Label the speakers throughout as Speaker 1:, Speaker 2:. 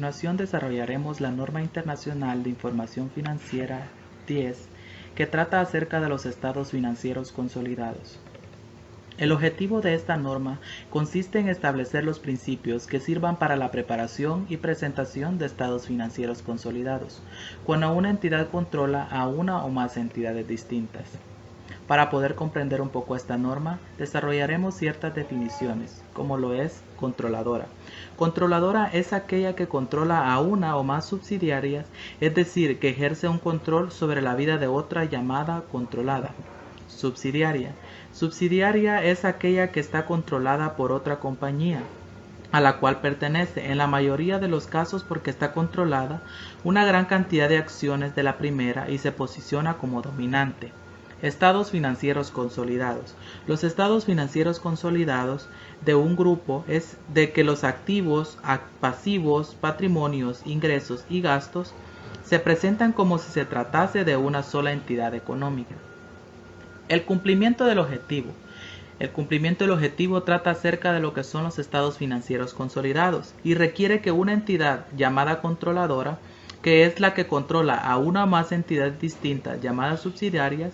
Speaker 1: continuación desarrollaremos la Norma Internacional de Información Financiera 10, que trata acerca de los estados financieros consolidados. El objetivo de esta norma consiste en establecer los principios que sirvan para la preparación y presentación de estados financieros consolidados, cuando una entidad controla a una o más entidades distintas. Para poder comprender un poco esta norma, desarrollaremos ciertas definiciones, como lo es controladora. Controladora es aquella que controla a una o más subsidiarias, es decir, que ejerce un control sobre la vida de otra llamada controlada. Subsidiaria. Subsidiaria es aquella que está controlada por otra compañía, a la cual pertenece, en la mayoría de los casos porque está controlada una gran cantidad de acciones de la primera y se posiciona como dominante. Estados financieros consolidados. Los estados financieros consolidados de un grupo es de que los activos, pasivos, patrimonios, ingresos y gastos se presentan como si se tratase de una sola entidad económica. El cumplimiento del objetivo. El cumplimiento del objetivo trata acerca de lo que son los estados financieros consolidados y requiere que una entidad llamada controladora, que es la que controla a una o más entidades distintas llamadas subsidiarias,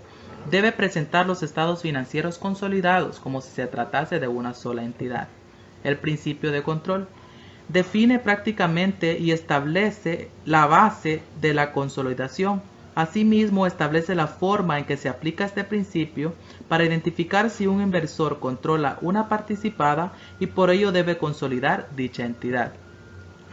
Speaker 1: debe presentar los estados financieros consolidados como si se tratase de una sola entidad. El principio de control define prácticamente y establece la base de la consolidación. Asimismo, establece la forma en que se aplica este principio para identificar si un inversor controla una participada y por ello debe consolidar dicha entidad.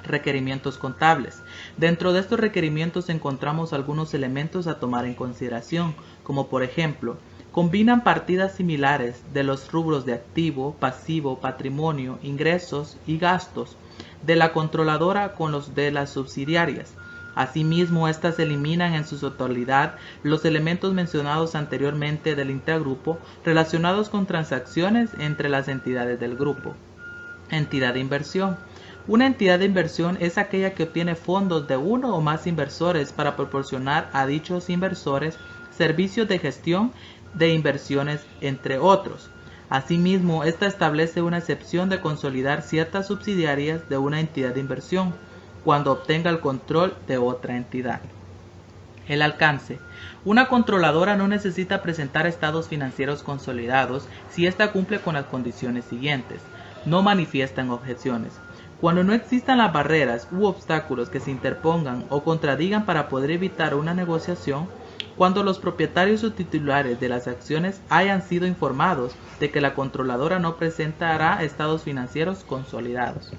Speaker 1: Requerimientos contables. Dentro de estos requerimientos encontramos algunos elementos a tomar en consideración, como por ejemplo, combinan partidas similares de los rubros de activo, pasivo, patrimonio, ingresos y gastos de la controladora con los de las subsidiarias. Asimismo, estas eliminan en su totalidad los elementos mencionados anteriormente del intragrupo relacionados con transacciones entre las entidades del grupo. Entidad de inversión. Una entidad de inversión es aquella que obtiene fondos de uno o más inversores para proporcionar a dichos inversores servicios de gestión de inversiones, entre otros. Asimismo, esta establece una excepción de consolidar ciertas subsidiarias de una entidad de inversión cuando obtenga el control de otra entidad. El alcance. Una controladora no necesita presentar estados financieros consolidados si ésta cumple con las condiciones siguientes. No manifiestan objeciones. Cuando no existan las barreras u obstáculos que se interpongan o contradigan para poder evitar una negociación, cuando los propietarios o titulares de las acciones hayan sido informados de que la controladora no presentará estados financieros consolidados.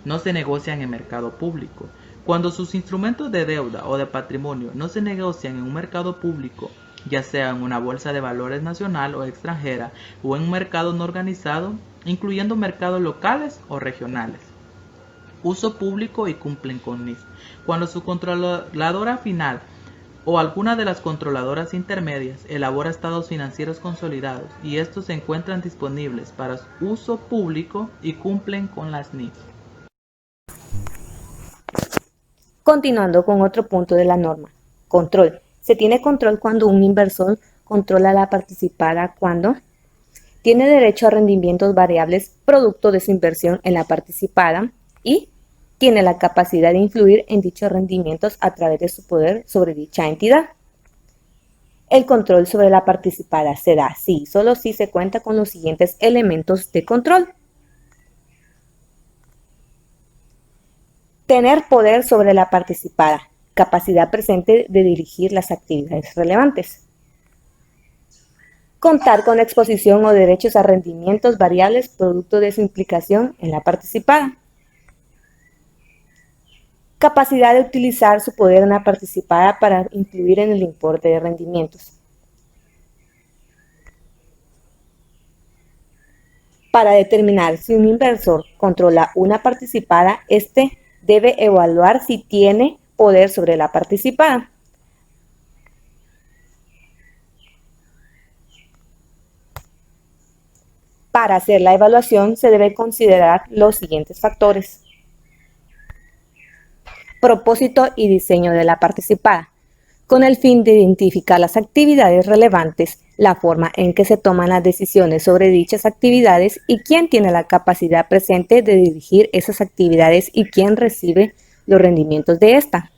Speaker 1: No se negocian en mercado público. Cuando sus instrumentos de deuda o de patrimonio no se negocian en un mercado público, ya sea en una bolsa de valores nacional o extranjera o en un mercado no organizado, incluyendo mercados locales o regionales. Uso público y cumplen con NIF. Cuando su controladora final o alguna de las controladoras intermedias elabora estados financieros consolidados y estos se encuentran disponibles para uso público y cumplen con las NIF.
Speaker 2: Continuando con otro punto de la norma. Control. Se tiene control cuando un inversor controla la participada cuando tiene derecho a rendimientos variables producto de su inversión en la participada y tiene la capacidad de influir en dichos rendimientos a través de su poder sobre dicha entidad. El control sobre la participada se da si y solo si se cuenta con los siguientes elementos de control. Tener poder sobre la participada, capacidad presente de dirigir las actividades relevantes. Contar con exposición o derechos a rendimientos variables producto de su implicación en la participada. Capacidad de utilizar su poder en la participada para influir en el importe de rendimientos. Para determinar si un inversor controla una participada, este debe evaluar si tiene poder sobre la participada. Para hacer la evaluación se debe considerar los siguientes factores. Propósito y diseño de la participada, con el fin de identificar las actividades relevantes, la forma en que se toman las decisiones sobre dichas actividades y quién tiene la capacidad presente de dirigir esas actividades y quién recibe los rendimientos de esta.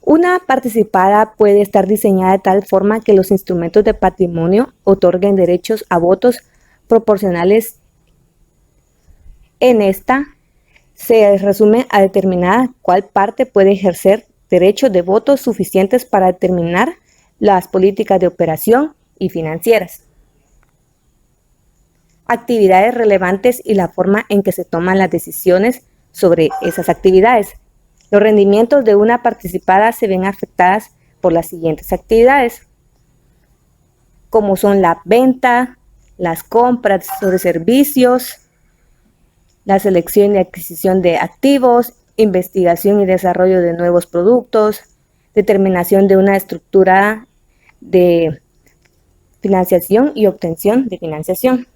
Speaker 2: Una participada puede estar diseñada de tal forma que los instrumentos de patrimonio otorguen derechos a votos proporcionales. En esta se resume a determinar cuál parte puede ejercer derechos de votos suficientes para determinar las políticas de operación y financieras, actividades relevantes y la forma en que se toman las decisiones sobre esas actividades. Los rendimientos de una participada se ven afectadas por las siguientes actividades, como son la venta, las compras sobre servicios, la selección y adquisición de activos, investigación y desarrollo de nuevos productos, determinación de una estructura de financiación y obtención de financiación.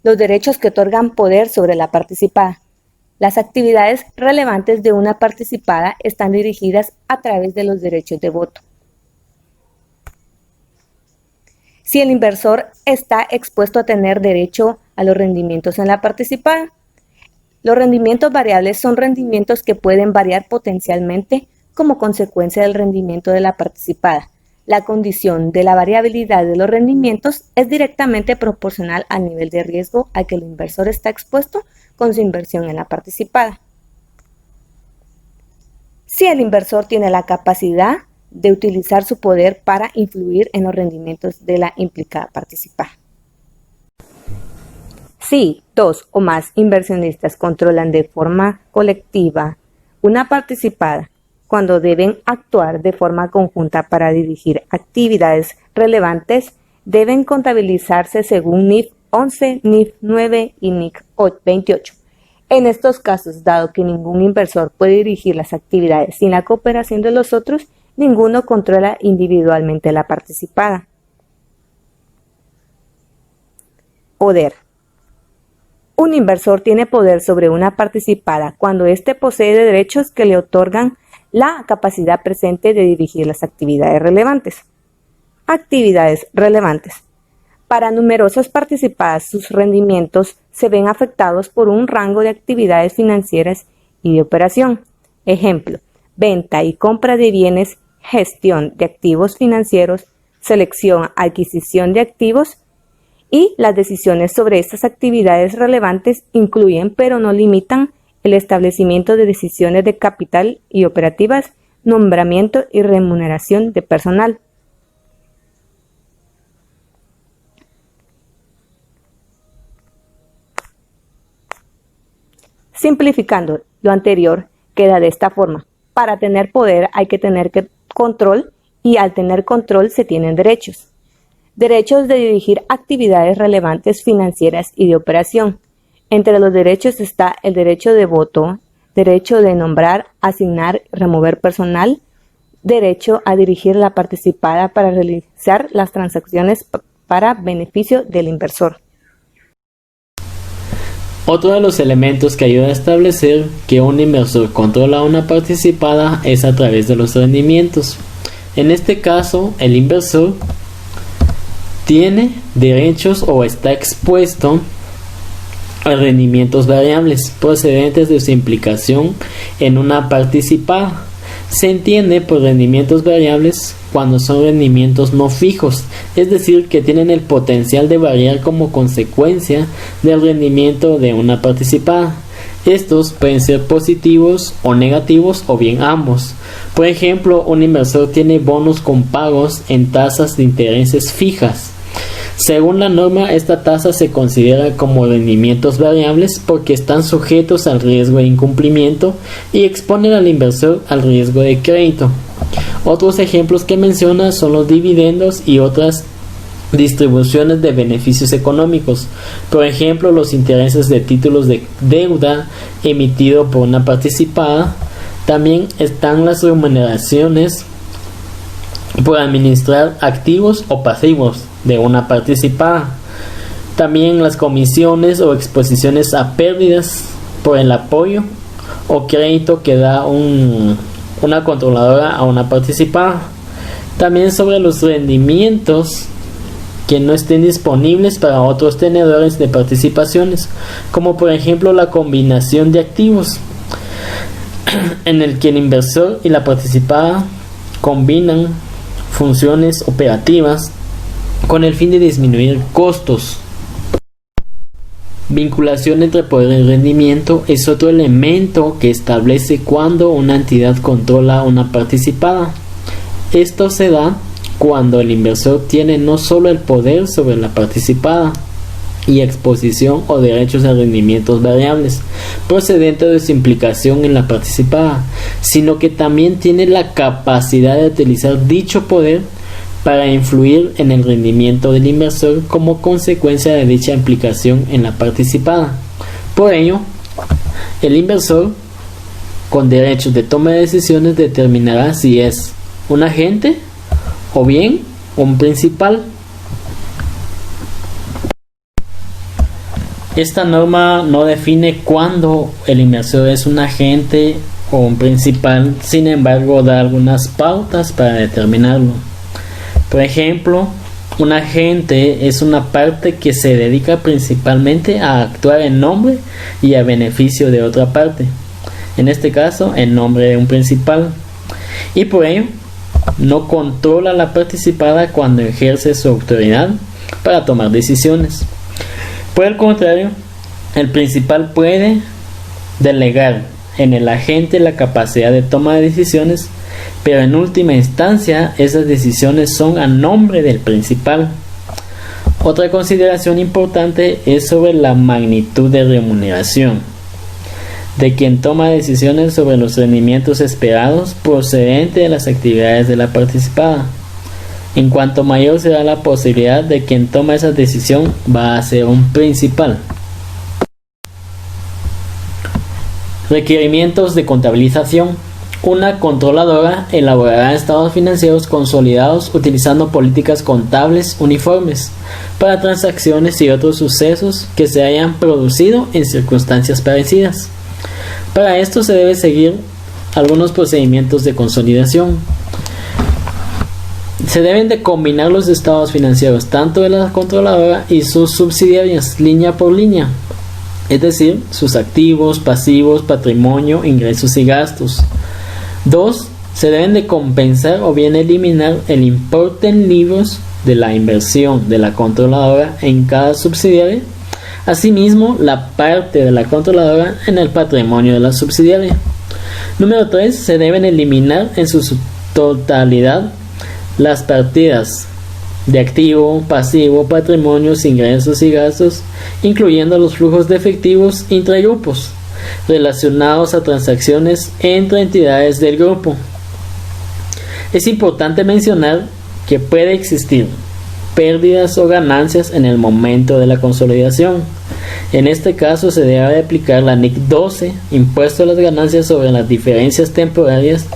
Speaker 2: Los derechos que otorgan poder sobre la participada. Las actividades relevantes de una participada están dirigidas a través de los derechos de voto. Si el inversor está expuesto a tener derecho a los rendimientos en la participada. Los rendimientos variables son rendimientos que pueden variar potencialmente como consecuencia del rendimiento de la participada. La condición de la variabilidad de los rendimientos es directamente proporcional al nivel de riesgo al que el inversor está expuesto con su inversión en la participada. Si el inversor tiene la capacidad de utilizar su poder para influir en los rendimientos de la implicada participada. Si dos o más inversionistas controlan de forma colectiva una participada, cuando deben actuar de forma conjunta para dirigir actividades relevantes, deben contabilizarse según NIF 11, NIF 9 y NIF 28. En estos casos, dado que ningún inversor puede dirigir las actividades sin la cooperación de los otros, ninguno controla individualmente la participada. Poder. Un inversor tiene poder sobre una participada cuando éste posee derechos que le otorgan la capacidad presente de dirigir las actividades relevantes. Actividades relevantes. Para numerosas participadas, sus rendimientos se ven afectados por un rango de actividades financieras y de operación. Ejemplo, venta y compra de bienes, gestión de activos financieros, selección, adquisición de activos, y las decisiones sobre estas actividades relevantes incluyen, pero no limitan, el establecimiento de decisiones de capital y operativas, nombramiento y remuneración de personal. Simplificando lo anterior, queda de esta forma. Para tener poder hay que tener control y al tener control se tienen derechos. Derechos de dirigir actividades relevantes financieras y de operación. Entre los derechos está el derecho de voto, derecho de nombrar, asignar y remover personal, derecho a dirigir la participada para realizar las transacciones para beneficio del inversor.
Speaker 3: Otro de los elementos que ayuda a establecer que un inversor controla a una participada es a través de los rendimientos. En este caso, el inversor tiene derechos o está expuesto a rendimientos variables procedentes de su implicación en una participada. Se entiende por rendimientos variables cuando son rendimientos no fijos, es decir, que tienen el potencial de variar como consecuencia del rendimiento de una participada. Estos pueden ser positivos o negativos o bien ambos. Por ejemplo, un inversor tiene bonos con pagos en tasas de intereses fijas. Según la norma, esta tasa se considera como rendimientos variables porque están sujetos al riesgo de incumplimiento y exponen al inversor al riesgo de crédito. Otros ejemplos que menciona son los dividendos y otras distribuciones de beneficios económicos. Por ejemplo, los intereses de títulos de deuda emitido por una participada. También están las remuneraciones por administrar activos o pasivos de una participada. También las comisiones o exposiciones a pérdidas por el apoyo o crédito que da una controladora a una participada. También sobre los rendimientos que no estén disponibles para otros tenedores de participaciones, como por ejemplo la combinación de activos, en el que el inversor y la participada combinan funciones operativas con el fin de disminuir costos. Vinculación entre poder y rendimiento es otro elemento que establece cuándo una entidad controla a una participada. Esto se da cuando el inversor tiene no solo el poder sobre la participada y exposición o derechos a rendimientos variables procedentes de su implicación en la participada, sino que también tiene la capacidad de utilizar dicho poder para influir en el rendimiento del inversor como consecuencia de dicha implicación en la participada. Por ello, el inversor con derechos de toma de decisiones determinará si es un agente o bien un principal. Esta norma no define cuándo el inversor es un agente o un principal, sin embargo da algunas pautas para determinarlo. Por ejemplo, un agente es una parte que se dedica principalmente a actuar en nombre y a beneficio de otra parte, en este caso en nombre de un principal, y por ello no controla a la participada cuando ejerce su autoridad para tomar decisiones. Por el contrario, el principal puede delegar en el agente la capacidad de toma de decisiones, pero en última instancia esas decisiones son a nombre del principal. Otra consideración importante es sobre la magnitud de remuneración de quien toma decisiones sobre los rendimientos esperados procedente de las actividades de la participada. En cuanto mayor será la posibilidad de quien toma esa decisión va a ser un principal. Requerimientos de contabilización. Una controladora elaborará estados financieros consolidados utilizando políticas contables uniformes para transacciones y otros sucesos que se hayan producido en circunstancias parecidas. Para esto se debe seguir algunos procedimientos de consolidación. Se deben de combinar los estados financieros tanto de la controladora y sus subsidiarias línea por línea, es decir, sus activos, pasivos, patrimonio, ingresos y gastos. 2. Se deben de compensar o bien eliminar el importe en libros de la inversión de la controladora en cada subsidiaria, asimismo la parte de la controladora en el patrimonio de la subsidiaria. Número 3. Se deben eliminar en su totalidad las partidas de activo, pasivo, patrimonios, ingresos y gastos, incluyendo los flujos de efectivos intragrupos relacionados a transacciones entre entidades del grupo. Es importante mencionar que puede existir pérdidas o ganancias en el momento de la consolidación. En este caso se debe aplicar la NIC 12, impuesto a las ganancias sobre las diferencias temporarias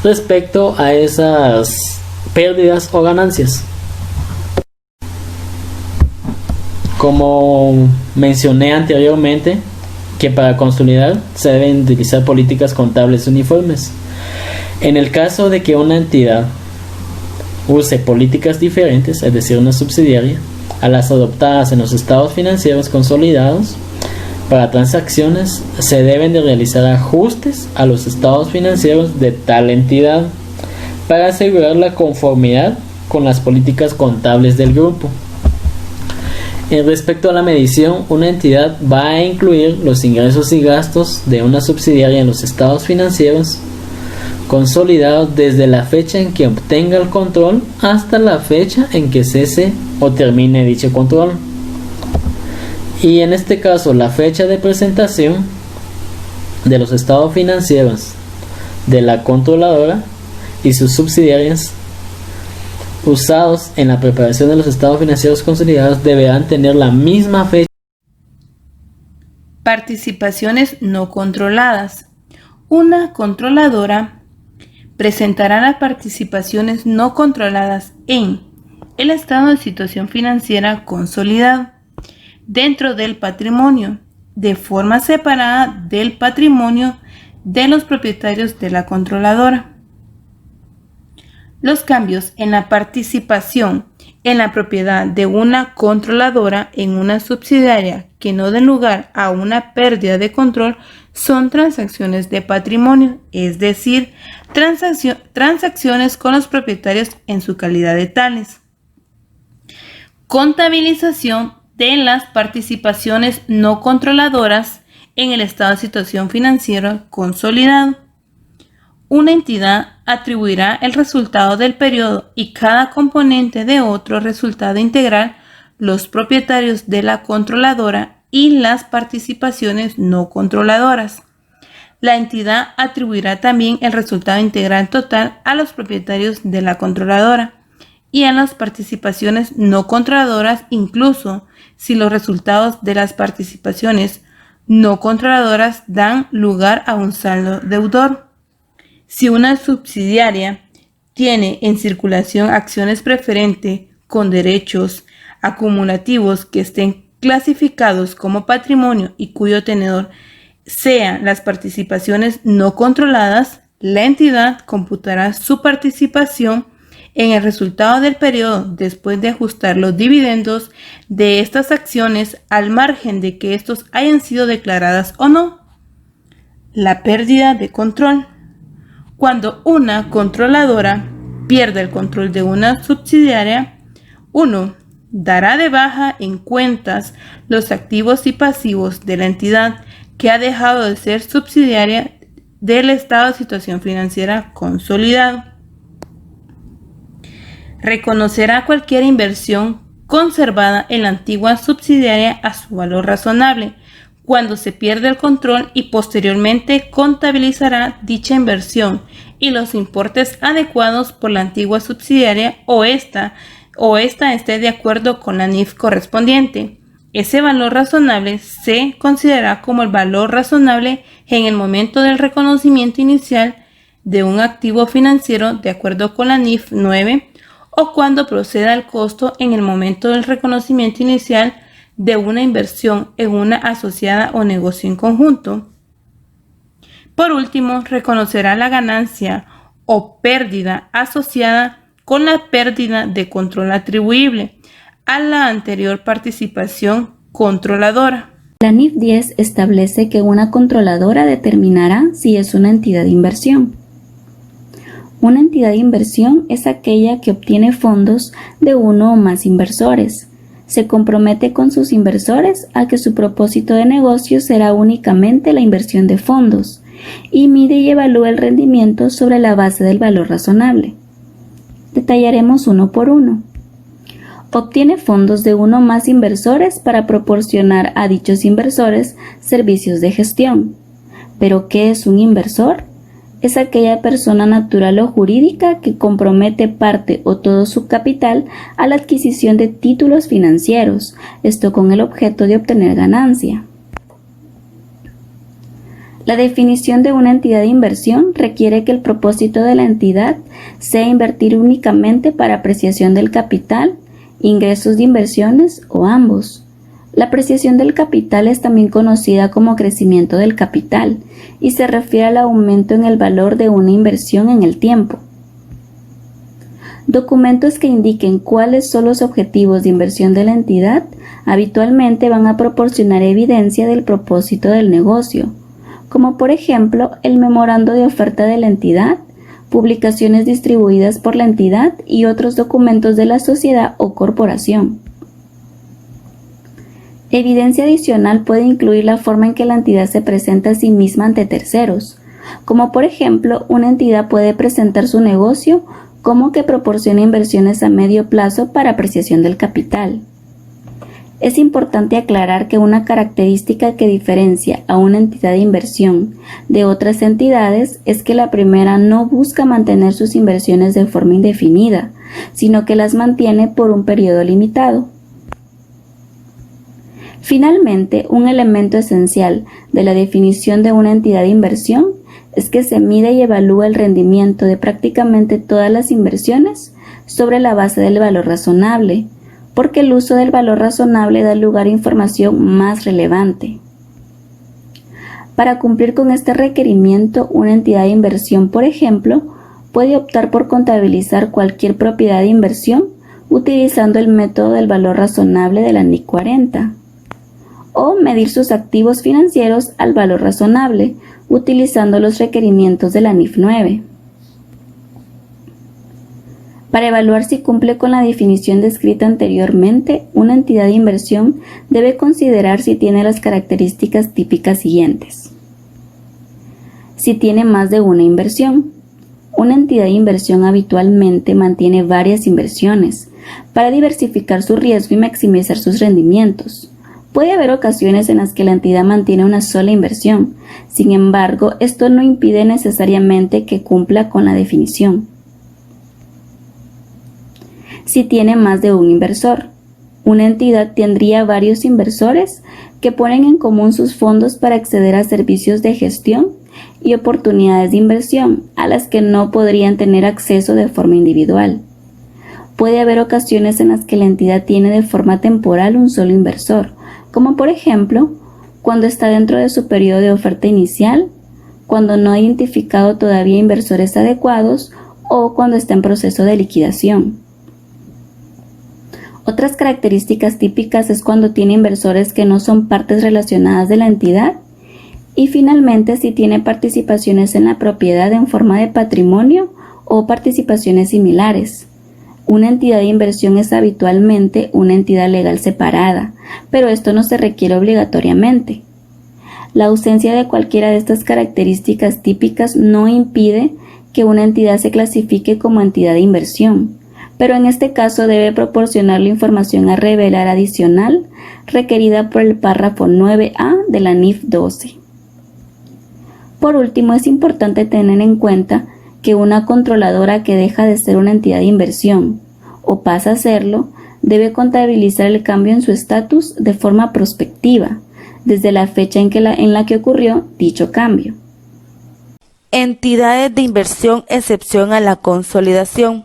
Speaker 3: respecto a esas pérdidas o ganancias. Como mencioné anteriormente, que para consolidar se deben utilizar políticas contables uniformes. En el caso de que una entidad use políticas diferentes, es decir, una subsidiaria, a las adoptadas en los estados financieros consolidados, para transacciones se deben de realizar ajustes a los estados financieros de tal entidad para asegurar la conformidad con las políticas contables del grupo. Respecto a la medición, una entidad va a incluir los ingresos y gastos de una subsidiaria en los estados financieros consolidados desde la fecha en que obtenga el control hasta la fecha en que cese o termine dicho control. Y en este caso, la fecha de presentación de los estados financieros de la controladora y sus subsidiarias usados en la preparación de los estados financieros consolidados deberán tener la misma fecha.
Speaker 4: Participaciones no controladas. Una controladora presentará las participaciones no controladas en el estado de situación financiera consolidado dentro del patrimonio, de forma separada del patrimonio de los propietarios de la controladora. Los cambios en la participación en la propiedad de una controladora en una subsidiaria que no den lugar a una pérdida de control son transacciones de patrimonio, es decir, transacciones con los propietarios en su calidad de tales. Contabilización de las participaciones no controladoras en el estado de situación financiera consolidado. Una entidad atribuirá el resultado del periodo y cada componente de otro resultado integral, los propietarios de la controladora y las participaciones no controladoras. La entidad atribuirá también el resultado integral total a los propietarios de la controladora y a las participaciones no controladoras, incluso si los resultados de las participaciones no controladoras dan lugar a un saldo deudor. Si una subsidiaria tiene en circulación acciones preferentes con derechos acumulativos que estén clasificados como patrimonio y cuyo tenedor sean las participaciones no controladas, la entidad computará su participación en el resultado del periodo después de ajustar los dividendos de estas acciones al margen de que estos hayan sido declaradas o no. La pérdida de control. Cuando una controladora pierde el control de una subsidiaria, 1. Dará de baja en cuentas los activos y pasivos de la entidad que ha dejado de ser subsidiaria del estado de situación financiera consolidado. Reconocerá cualquier inversión conservada en la antigua subsidiaria a su valor razonable cuando se pierde el control y posteriormente contabilizará dicha inversión y los importes adecuados por la antigua subsidiaria o esta esté de acuerdo con la NIF correspondiente. Ese valor razonable se considerará como el valor razonable en el momento del reconocimiento inicial de un activo financiero de acuerdo con la NIF 9 o cuando proceda el costo en el momento del reconocimiento inicial de una inversión en una asociada o negocio en conjunto. Por último, reconocerá la ganancia o pérdida asociada con la pérdida de control atribuible a la anterior participación controladora.
Speaker 5: La NIF 10 establece que una controladora determinará si es una entidad de inversión. Una entidad de inversión es aquella que obtiene fondos de uno o más inversores. Se compromete con sus inversores a que su propósito de negocio será únicamente la inversión de fondos y mide y evalúa el rendimiento sobre la base del valor razonable. Detallaremos uno por uno. Obtiene fondos de uno o más inversores para proporcionar a dichos inversores servicios de gestión. ¿Pero qué es un inversor? Es aquella persona natural o jurídica que compromete parte o todo su capital a la adquisición de títulos financieros, esto con el objeto de obtener ganancia. La definición de una entidad de inversión requiere que el propósito de la entidad sea invertir únicamente para apreciación del capital, ingresos de inversiones o ambos. La apreciación del capital es también conocida como crecimiento del capital y se refiere al aumento en el valor de una inversión en el tiempo. Documentos que indiquen cuáles son los objetivos de inversión de la entidad habitualmente van a proporcionar evidencia del propósito del negocio, como por ejemplo el memorando de oferta de la entidad, publicaciones distribuidas por la entidad y otros documentos de la sociedad o corporación. Evidencia adicional puede incluir la forma en que la entidad se presenta a sí misma ante terceros, como por ejemplo una entidad puede presentar su negocio como que proporciona inversiones a medio plazo para apreciación del capital. Es importante aclarar que una característica que diferencia a una entidad de inversión de otras entidades es que la primera no busca mantener sus inversiones de forma indefinida, sino que las mantiene por un periodo limitado. Finalmente, un elemento esencial de la definición de una entidad de inversión es que se mide y evalúa el rendimiento de prácticamente todas las inversiones sobre la base del valor razonable, porque el uso del valor razonable da lugar a información más relevante. Para cumplir con este requerimiento, una entidad de inversión, por ejemplo, puede optar por contabilizar cualquier propiedad de inversión utilizando el método del valor razonable de la NIF 40, o medir sus activos financieros al valor razonable utilizando los requerimientos de la NIF 9. Para evaluar si cumple con la definición descrita anteriormente, una entidad de inversión debe considerar si tiene las características típicas siguientes. Si tiene más de una inversión. Una entidad de inversión habitualmente mantiene varias inversiones para diversificar su riesgo y maximizar sus rendimientos. Puede haber ocasiones en las que la entidad mantiene una sola inversión, sin embargo, esto no impide necesariamente que cumpla con la definición. Si tiene más de un inversor, una entidad tendría varios inversores que ponen en común sus fondos para acceder a servicios de gestión y oportunidades de inversión a las que no podrían tener acceso de forma individual. Puede haber ocasiones en las que la entidad tiene de forma temporal un solo inversor, como por ejemplo, cuando está dentro de su periodo de oferta inicial, cuando no ha identificado todavía inversores adecuados o cuando está en proceso de liquidación. Otras características típicas es cuando tiene inversores que no son partes relacionadas de la entidad y finalmente si tiene participaciones en la propiedad en forma de patrimonio o participaciones similares. Una entidad de inversión es habitualmente una entidad legal separada, pero esto no se requiere obligatoriamente. La ausencia de cualquiera de estas características típicas no impide que una entidad se clasifique como entidad de inversión, pero en este caso debe proporcionar la información a revelar adicional requerida por el párrafo 9A de la NIF 12. Por último, es importante tener en cuenta que una controladora que deja de ser una entidad de inversión o pasa a serlo, debe contabilizar el cambio en su estatus de forma prospectiva, desde la fecha en la que ocurrió dicho cambio.
Speaker 6: Entidades de inversión excepción a la consolidación.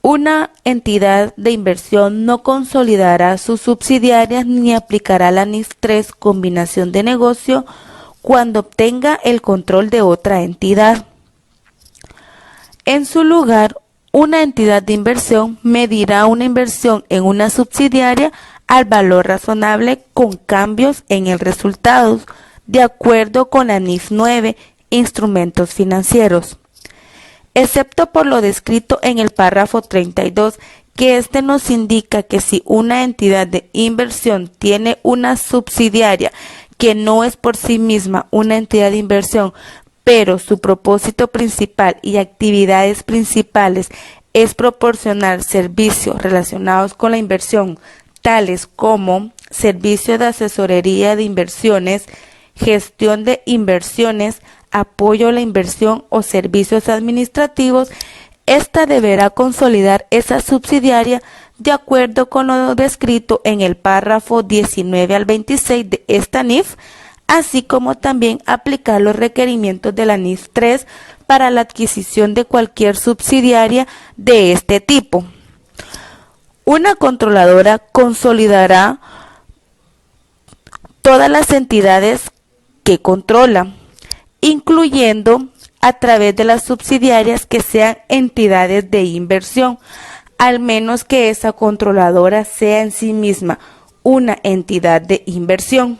Speaker 6: Una entidad de inversión no consolidará sus subsidiarias ni aplicará la NIF 3 combinación de negocio cuando obtenga el control de otra entidad. En su lugar, una entidad de inversión medirá una inversión en una subsidiaria al valor razonable con cambios en el resultado, de acuerdo con la NIF 9, instrumentos financieros. Excepto por lo descrito en el párrafo 32, que este nos indica que si una entidad de inversión tiene una subsidiaria que no es por sí misma una entidad de inversión, pero su propósito principal y actividades principales es proporcionar servicios relacionados con la inversión, tales como servicio de asesoría de inversiones, gestión de inversiones, apoyo a la inversión o servicios administrativos, esta deberá consolidar esa subsidiaria de acuerdo con lo descrito en el párrafo 19 al 26 de esta NIF, así como también aplicar los requerimientos de la NIF 3 para la adquisición de cualquier subsidiaria de este tipo. Una controladora consolidará todas las entidades que controla, incluyendo a través de las subsidiarias que sean entidades de inversión, al menos que esa controladora sea en sí misma una entidad de inversión.